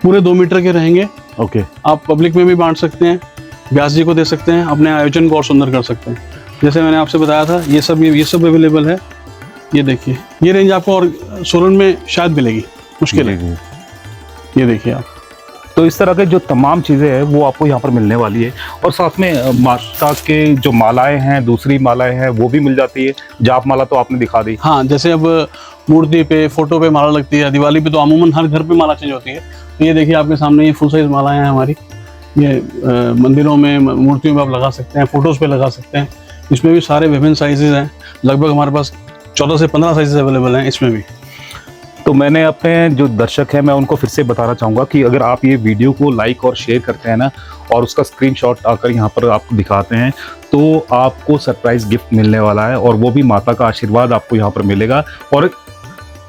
पूरे 2 मीटर के रहेंगे। ओके। आप पब्लिक में भी बांट सकते हैं, व्यास जी को दे सकते हैं, अपने आयोजन को और सुंदर कर सकते हैं। जैसे मैंने आपसे बताया था, ये सब अवेलेबल है। ये देखिए, ये रेंज आपको और सोलन में शायद मिलेगी, मुश्किल है। ये देखिए आप, तो इस तरह के जो तमाम चीज़ें हैं वो आपको यहाँ पर मिलने वाली है। और साथ में माता के जो मालाएं हैं, दूसरी मालाएं हैं, वो भी मिल जाती है। जाप माला तो आपने दिखा दी। हाँ, जैसे अब मूर्ति पे, फोटो पे माला लगती है, दिवाली पे तो अमूमन हर घर पे माला चेंज होती है। तो ये देखिए आपके सामने, ये फुल साइज मालाएं हैं हमारी। ये मंदिरों में, मूर्तियों में आप लगा सकते हैं, फोटोज़ पे लगा सकते हैं। इसमें भी सारे विभिन्न साइजेज हैं, लगभग हमारे पास 14 से 15 साइजेस अवेलेबल हैं इसमें भी। तो मैंने अपने जो दर्शक हैं मैं उनको फिर से बताना चाहूँगा कि अगर आप ये वीडियो को लाइक और शेयर करते हैं ना, और उसका स्क्रीनशॉट आकर यहाँ पर आपको दिखाते हैं, तो आपको सरप्राइज गिफ्ट मिलने वाला है। और वो भी माता का आशीर्वाद आपको यहाँ पर मिलेगा। और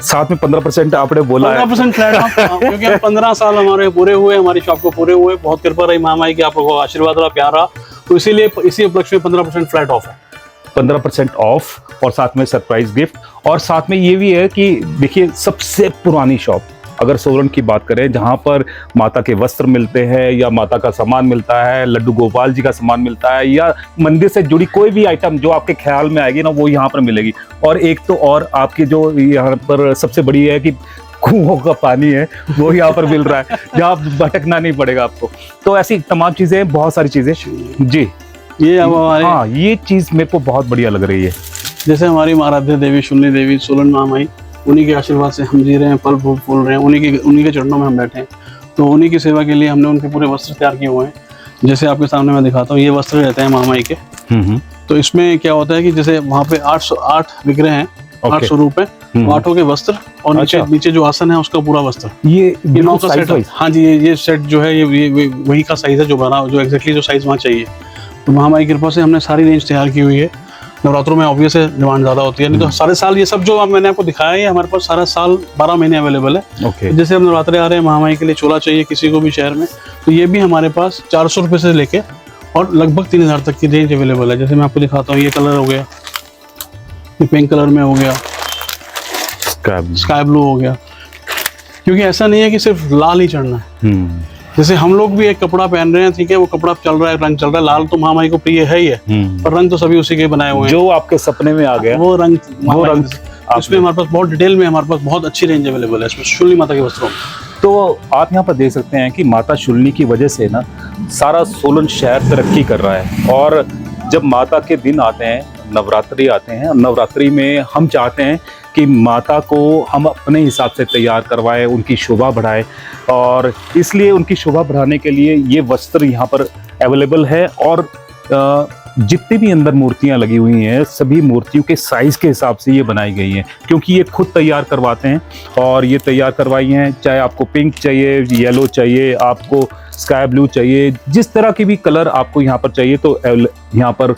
साथ में 15% आपने बोला 15% फ्लैट ऑफ, क्योंकि हम 15 साल हमारे पूरे हुए, हमारी शॉप को पूरे हुए। बहुत कृपा रही महामाई की, आप लोगों का आशीर्वाद रहा, प्यार रहा, तो इसीलिए इसी उपलक्ष्य में 15% फ्लैट ऑफ है। 15% ऑफ और साथ में सरप्राइज गिफ्ट। और साथ में ये भी है कि देखिए, सबसे पुरानी शॉप अगर सोलन की बात करें, जहाँ पर माता के वस्त्र मिलते हैं या माता का सामान मिलता है, लड्डू गोपाल जी का सामान मिलता है, या मंदिर से जुड़ी कोई भी आइटम जो आपके ख्याल में आएगी ना, वो यहाँ पर मिलेगी। और एक तो और आपकी जो यहाँ पर सबसे बड़ी है कि कुओं का पानी है वो यहाँ पर मिल रहा है, जहाँ भटकना नहीं पड़ेगा आपको। तो ऐसी तमाम चीज़ें, बहुत सारी चीज़ें जी। ये अब हमारे, हाँ, ये चीज़ मेरे को बहुत बढ़िया लग रही है। जैसे हमारी आराध्य देवी शून्य देवी सोलन महामाई, उन्हीं के आशीर्वाद से हम जी रहे हैं, फल फूल रहे हैं, उन्हीं के चरणों में हम बैठे हैं। तो उन्हीं की सेवा के लिए हमने उनके पूरे वस्त्र तैयार किए हुए हैं। जैसे आपके सामने मैं दिखाता हूँ, ये वस्त्र रहते हैं महामाई के। तो इसमें क्या होता है कि जैसे वहाँ पे 808 विग्रह हैं, 8 स्वरूप है, 8 के वस्त्र, और नीचे जो आसन है उसका पूरा वस्त्र। ये 9 का सेट है। हाँ जी, ये सेट जो है ये वही का साइज है जो बना, जो एग्जैक्टली जो साइज वहाँ चाहिए। तो महामाई की कृपा से हमने सारी रेंज तैयार की हुई है। नवरात्रों में ऑब्वियस है डिमांड ज़्यादा होती है, नहीं तो सारे साल ये सब जो अब मैंने आपको दिखाया है हमारे पास सारा साल 12 महीने अवेलेबल है। ओके। जैसे अब नवरात्रे आ रहे हैं, महामाई के लिए चोला चाहिए किसी को भी शहर में, तो ये भी हमारे पास 400 रुपये से लेके और लगभग 3000 तक की रेंज अवेलेबल है। जैसे मैं आपको दिखाता हूँ, ये कलर हो गया, ये पिंक कलर में हो गया, स्काई ब्लू हो गया, क्योंकि ऐसा नहीं है कि सिर्फ लाल ही चढ़ना है। जैसे हम लोग भी एक कपड़ा पहन रहे हैं, ठीक है, वो कपड़ा चल रहा है, रंग चल रहा है, लाल तो महामाई को प्रिय है ही है, पर रंग तो सभी उसी के बनाए हुए हैं। जो आपके सपने में आ गया वो रंग इसमें हमारे पास बहुत डिटेल में हमारे पास बहुत अच्छी रेंज अवेलेबल है इसमें शूलिनी माता के वस्त्रों में। तो आप यहाँ पर देख सकते हैं कि माता शूलिनी की वजह से ना सारा सोलन शहर तरक्की कर रहा है। और जब माता के दिन आते हैं, नवरात्रि आते हैं, नवरात्रि में हम चाहते हैं कि माता को हम अपने हिसाब से तैयार करवाएं, उनकी शोभा बढ़ाएं, और इसलिए उनकी शोभा बढ़ाने के लिए ये वस्त्र यहाँ पर अवेलेबल है। और जितनी भी अंदर मूर्तियाँ लगी हुई हैं, सभी मूर्तियों के साइज़ के हिसाब से ये बनाई गई हैं, क्योंकि ये खुद तैयार करवाते हैं। और ये तैयार करवाई हैं, चाहे आपको पिंक चाहिए, येलो चाहिए, आपको स्काई ब्लू चाहिए, जिस तरह की भी कलर आपको यहाँ पर चाहिए तो यहाँ पर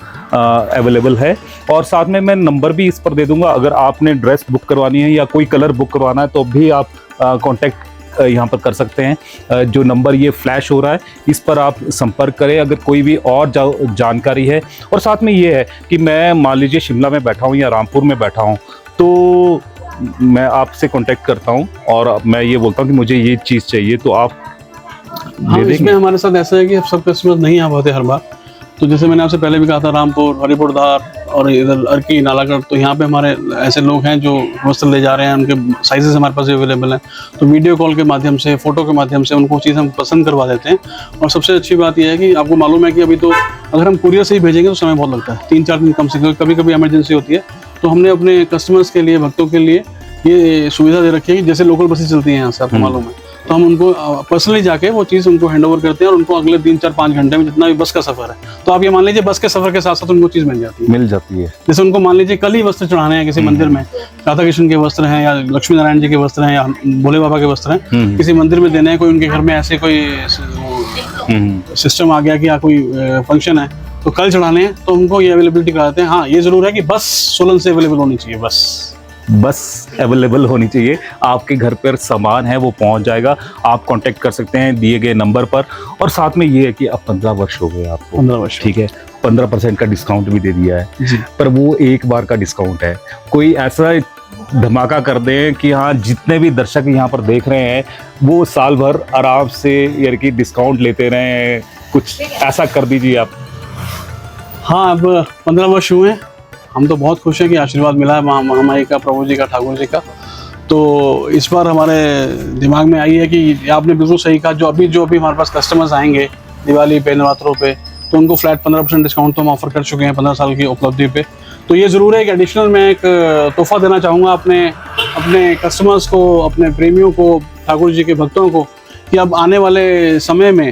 अवेलेबल है। और साथ में मैं नंबर भी इस पर दे दूंगा, अगर आपने ड्रेस बुक करवानी है या कोई कलर बुक करवाना है तो भी आप कांटेक्ट यहाँ पर कर सकते हैं। जो नंबर ये फ्लैश हो रहा है, इस पर आप संपर्क करें अगर कोई भी और जानकारी है। और साथ में ये है कि मैं मान लीजिए शिमला में बैठा हूँ या रामपुर में बैठा हूँ, तो मैं आपसे कांटेक्ट करता हूँ और मैं ये बोलता हूँ कि मुझे ये चीज़ चाहिए, तो आप हाँ, इसमें हमारे साथ ऐसा है कि सब कस्टमर नहीं आ पाते हर बार। तो जैसे मैंने आपसे पहले भी कहा था, रामपुर, हरिपुरधार और इधर अर्की, नालागढ़, तो यहाँ पे हमारे ऐसे लोग हैं जो वस्त्र ले जा रहे हैं, उनके साइजेस हमारे पास अवेलेबल हैं। तो वीडियो कॉल के माध्यम से, फोटो के माध्यम से उनको चीज़ हम पसंद करवा देते हैं। और सबसे अच्छी बात यह है कि आपको मालूम है कि अभी तो अगर हम कुरियर से ही भेजेंगे तो समय बहुत लगता है, 3-4 दिन कम से कम, कभी कभी इमरजेंसी होती है। तो हमने अपने कस्टमर्स के लिए, भक्तों के लिए ये सुविधा दे रखी है कि जैसे लोकल बसें चलती हैं यहाँ से, आपको मालूम है, तो हम उनको पर्सनली जाके वो चीज़ उनको हैंड ओवर करते हैं और उनको अगले 3-4-5 घंटे में जितना भी बस का सफर है, तो आप ये मान लीजिए बस के सफर के साथ साथ उनको चीज़ मिल जाती है। जैसे उनको मान लीजिए कल ही वस्त्र चढ़ाने हैं किसी मंदिर में, राधा कृष्ण के वस्त्र हैं या लक्ष्मी नारायण जी के वस्त्र हैं या भोले बाबा के वस्त्र हैं, किसी मंदिर में देने हैं, कोई उनके घर में ऐसे कोई सिस्टम आ गया कि या कोई फंक्शन है तो कल चढ़ाने हैं, तो उनको ये अवेलेबिलिटी कराते हैं। हाँ, ये जरूर है कि बस सोलन से अवेलेबल होनी चाहिए, बस अवेलेबल होनी चाहिए। आपके घर पर सामान है वो पहुंच जाएगा, आप कांटेक्ट कर सकते हैं दिए गए नंबर पर। और साथ में ये है कि अब 15 वर्ष हो गए आपको, 15 वर्ष, ठीक है, 15% का डिस्काउंट भी दे दिया है जी। पर वो एक बार का डिस्काउंट है, कोई ऐसा धमाका कर दें कि हाँ जितने भी दर्शक यहाँ पर देख रहे हैं वो साल भर आराम से यार कि डिस्काउंट लेते रहें, कुछ ऐसा कर दीजिए आप। हाँ, अब 15 वर्ष हुए हैं, हम तो बहुत खुश हैं कि आशीर्वाद मिला है महामाई का, प्रभु जी का, ठाकुर जी का। तो इस बार हमारे दिमाग में आई है कि आपने बिल्कुल सही कहा, जो अभी हमारे पास कस्टमर्स आएंगे दिवाली पे, नवरात्रों पे, तो उनको फ्लैट 15% डिस्काउंट तो हम ऑफर कर चुके हैं 15 साल की उपलब्धि पे। तो ये ज़रूर है कि एडिशनल मैं एक तोहफा देना चाहूँगा अपने कस्टमर्स को, अपने प्रेमियों को, ठाकुर जी के भक्तों को, कि अब आने वाले समय में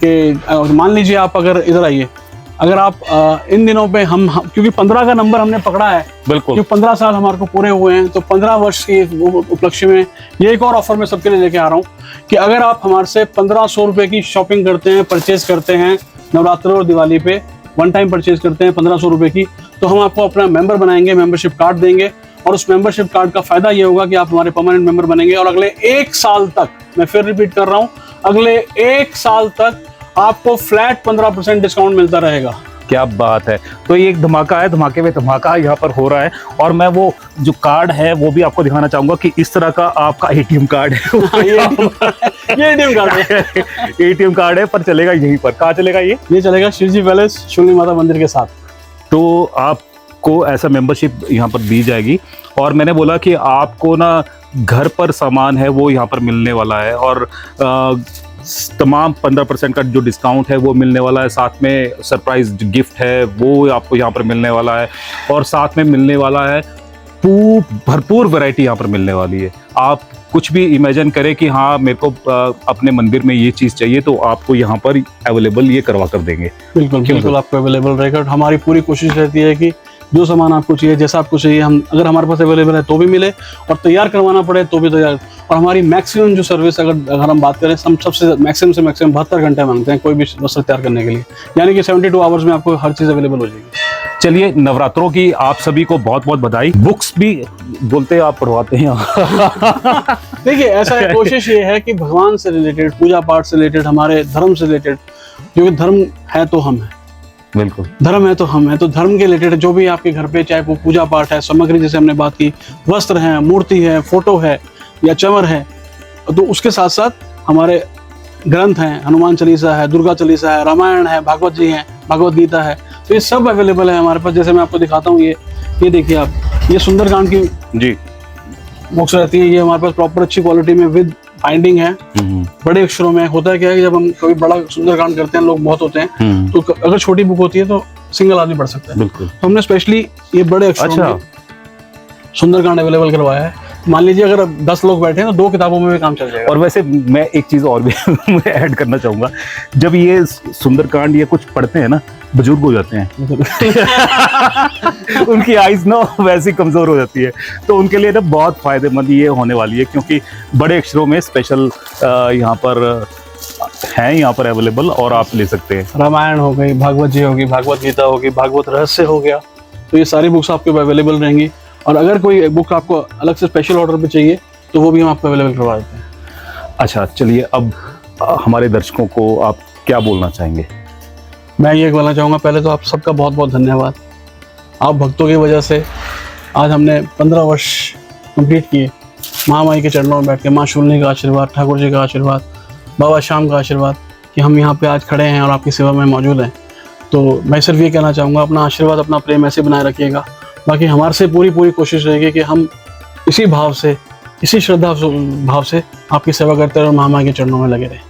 कि मान लीजिए आप अगर इधर आइए, अगर आप इन दिनों पे हम क्योंकि 15 का नंबर हमने पकड़ा है, बिल्कुल, क्योंकि 15 साल हमारे को पूरे हुए हैं, तो 15 वर्ष के उपलक्ष्य में ये एक और ऑफर मैं सबके लिए लेके आ रहा हूँ कि अगर आप हमारे से 1500 रुपये की शॉपिंग करते हैं, परचेज करते हैं नवरात्र और दिवाली पे, वन टाइम परचेज करते हैं 1500 रुपये की, तो हम आपको अपना मेंबर बनाएंगे, मेंबरशिप कार्ड देंगे। और उस मेंबरशिप कार्ड का फायदा ये होगा कि आप हमारे परमानेंट मेंबर बनेंगे और अगले 1 साल तक, मैं फिर रिपीट कर रहा हूँ, अगले 1 साल तक आपको फ्लैट 15% डिस्काउंट मिलता रहेगा। क्या बात है। तो ये एक धमाका है, धमाके में धमाका यहाँ पर हो रहा है। और मैं वो जो कार्ड है वो भी आपको दिखाना चाहूंगा कि इस तरह का आपका एटीएम कार्ड है। ये एटीएम कार्ड है, एटीएम कार्ड है, पर चलेगा यहीं पर। कहाँ चलेगा ये चलेगा शिवजी पैलेस शूलिनी माता मंदिर के साथ। तो आपको ऐसा मेंबरशिप यहाँ पर दी जाएगी। और मैंने बोला कि आपको ना घर पर सामान है वो यहाँ पर मिलने वाला है, और तमाम 15% का जो डिस्काउंट है वो मिलने वाला है। साथ में सरप्राइज गिफ्ट है वो आपको यहाँ पर मिलने वाला है, और साथ में मिलने वाला है भरपूर वैरायटी यहाँ पर मिलने वाली है। आप कुछ भी इमेजिन करें कि हाँ मेरे को अपने मंदिर में ये चीज़ चाहिए, तो आपको यहाँ पर अवेलेबल ये करवा कर देंगे। बिल्कुल आपको अवेलेबल रहेगा। हमारी पूरी कोशिश रहती है कि जो सामान आपको चाहिए, जैसा आपको चाहिए, हम अगर हमारे पास अवेलेबल है तो भी मिले, और तैयार करवाना पड़े तो भी तैयार। और हमारी मैक्सिमम जो सर्विस अगर हम बात करें, हम सबसे मैक्सिमम से मैक्सिमम 72 घंटे मांगते हैं कोई भी वस्त्र तैयार करने के लिए, यानी कि 72 आवर्स में आपको हर चीज़ अवेलेबल हो जाएगी। चलिए, नवरात्रों की आप सभी को बहुत बहुत बधाई। बुक्स भी बोलते हैं, आप पढ़वाते हैं यहाँ। देखिए, ऐसा है, कोशिश ये है कि भगवान से रिलेटेड, पूजा पाठ से रिलेटेड, हमारे धर्म से रिलेटेड, क्योंकि धर्म है तो हम हैं, बिल्कुल धर्म है तो हम हैं, तो धर्म के रिलेटेड जो भी आपके घर पे, चाहे वो पूजा पाठ है, सामग्री जैसे हमने बात की, वस्त्र है, मूर्ति है, फोटो है या चमर है, तो उसके साथ साथ हमारे ग्रंथ हैं, हनुमान चालीसा है, दुर्गा चालीसा है, रामायण है, भागवत जी हैं, भगवत गीता है, तो ये सब अवेलेबल है हमारे पास। जैसे मैं आपको दिखाता हूँ, ये देखिए आप, ये सुंदरकांड की जी। बुक्स रहती है, ये हमारे पास प्रॉपर अच्छी क्वालिटी में विद बाइंडिंग है, बड़े अक्षरों में। होता है क्या है कि जब हम कभी बड़ा सुंदरकांड करते हैं, लोग बहुत होते हैं, तो अगर छोटी बुक होती है तो सिंगल आदमी पढ़ सकता है। बिल्कुल। तो हमने स्पेशली ये बड़े अक्षरों में सुंदरकांड अवेलेबल करवाया है। मान लीजिए अगर 10 लोग बैठे हैं तो 2 किताबों में भी काम चल जाएगा। और वैसे मैं एक चीज और भी ऐड करना चाहूंगा, जब ये सुंदरकांड या कुछ पढ़ते हैं ना, बुजुर्ग हो जाते हैं। उनकी आइज ना वैसी कमजोर हो जाती है, तो उनके लिए ना बहुत फायदेमंद ये होने वाली है, क्योंकि बड़े अक्षरों में स्पेशल यहाँ पर है, यहाँ पर अवेलेबल, और आप ले सकते हैं। रामायण हो गई, भागवत जी होगी, भागवत गीता होगी, भागवत रहस्य हो गया, तो ये सारी बुक्स आपके अवेलेबल रहेंगी। और अगर कोई बुक आपको अलग से स्पेशल ऑर्डर पे चाहिए तो वो भी हम आपको अवेलेबल करवा देते हैं। अच्छा, चलिए, अब हमारे दर्शकों को आप क्या बोलना चाहेंगे? मैं ये बोलना चाहूँगा, पहले तो आप सबका बहुत बहुत धन्यवाद। आप भक्तों की वजह से आज हमने 15 वर्ष कंप्लीट किए, महामाई के चरणों में बैठ के, माँ शूलिनी का आशीर्वाद, ठाकुर जी का आशीर्वाद, बाबा श्याम का आशीर्वाद, कि हम यहाँ पे आज खड़े हैं और आपकी सेवा में मौजूद हैं। तो मैं सिर्फ ये कहना चाहूँगा, अपना आशीर्वाद, अपना प्रेम ऐसे बनाए रखिएगा। बाकी हमारे से पूरी कोशिश रहेगी कि हम इसी भाव से, इसी श्रद्धा भाव से आपकी सेवा करते रहे और महामाई के चरणों में लगे रहे।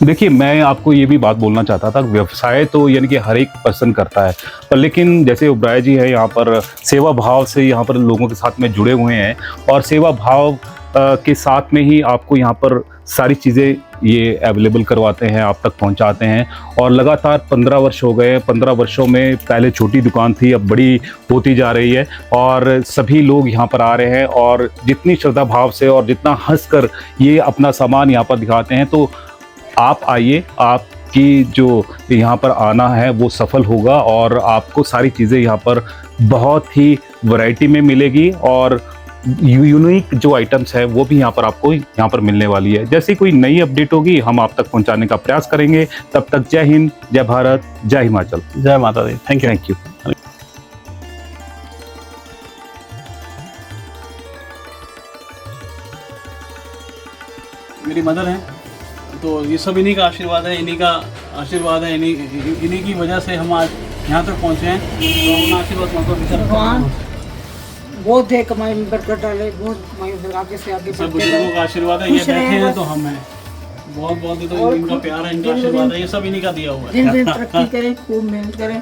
देखिए, मैं आपको ये भी बात बोलना चाहता था, व्यवसाय तो यानी कि हर एक पर्सन करता है, पर लेकिन जैसे उबराय जी है यहाँ पर सेवा भाव से यहाँ पर लोगों के साथ में जुड़े हुए हैं, और सेवा भाव के साथ में ही आपको यहाँ पर सारी चीज़ें ये अवेलेबल करवाते हैं, आप तक पहुंचाते हैं। और लगातार 15 वर्ष हो गए। 15 वर्षों में पहले छोटी दुकान थी, अब बड़ी होती जा रही है, और सभी लोग यहाँ पर आ रहे हैं, और जितनी श्रद्धा भाव से और जितना हंसकर ये अपना सामान यहाँ पर दिखाते हैं, तो आप आइए, आपकी जो यहाँ पर आना है वो सफल होगा, और आपको सारी चीज़ें यहाँ पर बहुत ही वैरायटी में मिलेगी, और यूनिक जो आइटम्स है वो भी यहाँ पर आपको यहाँ पर मिलने वाली है। जैसी कोई नई अपडेट होगी हम आप तक पहुँचाने का प्रयास करेंगे। तब तक जय हिंद, जय भारत, जय हिमाचल, जय माता दी। Thank you. मेरी मदर है, तो ये सब इन्हीं का आशीर्वाद है, इन्हीं की वजह से हम आज यहाँ तक पहुँचे हैं। तो आशीर्वाद बहुत है, कमाई में बरकत डाले, बहुत कमाई में आगे से आगे सब बुजुर्गों का आशीर्वाद है। ये बैठे हैं तो हम हैं, बहुत बहुत, तो इनका प्यार है, इनका आशीर्वाद है, ये सब इन्हीं का दिया हुआ है। दिन दिन तरक्की करें, खूब मेहनत करें।